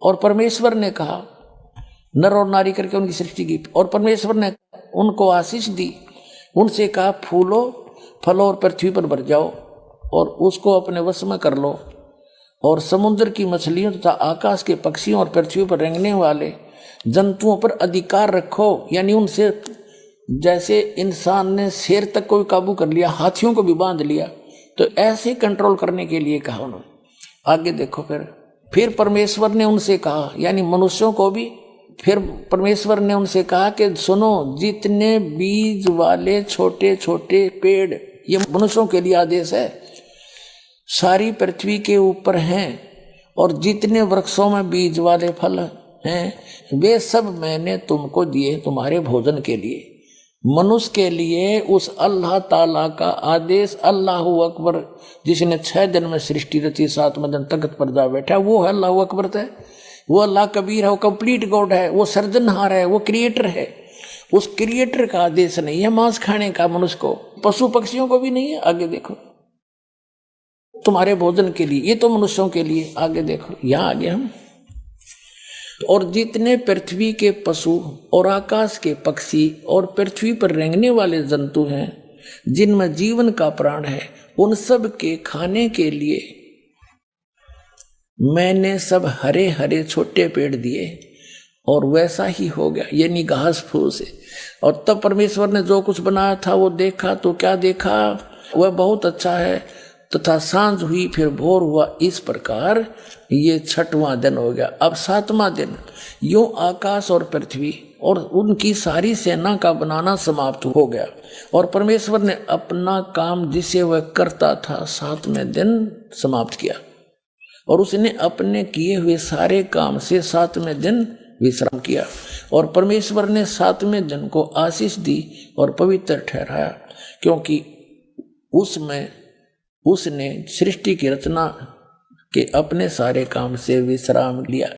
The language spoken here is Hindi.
और परमेश्वर ने कहा, नर और नारी करके उनकी सृष्टि की, और परमेश्वर ने उनको आशीष दी, उनसे कहा फूलो फलो और पृथ्वी पर भर जाओ और उसको अपने वश में कर लो, और समुद्र की मछलियों तथा आकाश के पक्षियों और पृथ्वी पर रेंगने वाले जंतुओं पर अधिकार रखो। यानी उनसे जैसे इंसान ने शेर तक को भी काबू कर लिया, हाथियों को भी बांध लिया, तो ऐसे कंट्रोल करने के लिए कहा उन्होंने। आगे देखो, फिर परमेश्वर ने उनसे कहा, यानी मनुष्यों को भी, फिर परमेश्वर ने उनसे कहा कि सुनो, जितने बीज वाले छोटे छोटे पेड़, ये मनुष्यों के लिए आदेश है, सारी पृथ्वी के ऊपर हैं, और जितने वृक्षों में बीज वाले फल हैं, वे सब मैंने तुमको दिए तुम्हारे भोजन के लिए। मनुष्य के लिए उस अल्लाह ताला का आदेश, अल्लाह अकबर, जिसने 6 दिन में सृष्टि रची, 7वें दिन तख्त पर जा बैठा, वो है अल्लाह अकबर है, वो अल्लाह कबीर है, वो कंप्लीट गॉड है, वो सर्जनहार है, वो क्रिएटर है। उस क्रिएटर का आदेश नहीं है मांस खाने का मनुष्य को, पशु पक्षियों को भी नहीं है। आगे देखो, तुम्हारे भोजन के लिए, ये तो मनुष्यों के लिए। आगे देखो, यहां आगे हम, और जितने पृथ्वी के पशु और आकाश के पक्षी और पृथ्वी पर रेंगने वाले जंतु हैं, जिनमें जीवन का प्राण है, उन सब के खाने के लिए मैंने सब हरे हरे छोटे पेड़ दिए, और वैसा ही हो गया, यानी घास फूस से। और तब परमेश्वर ने जो कुछ बनाया था वो देखा, तो क्या देखा, वह बहुत अच्छा है। तथा सांझ हुई, फिर भोर हुआ, इस प्रकार ये 6वां दिन हो गया। अब 7वां दिन, यूं आकाश और पृथ्वी और उनकी सारी सेना का बनाना समाप्त हो गया, और परमेश्वर ने अपना काम जिसे वह करता था 7वें दिन समाप्त किया, और उसने अपने किए हुए सारे काम से 7वें दिन विश्राम किया। और परमेश्वर ने 7वें दिन को आशीष दी और पवित्र ठहराया, क्योंकि उसमें उसने सृष्टि की रचना के अपने सारे काम से विश्राम लिया।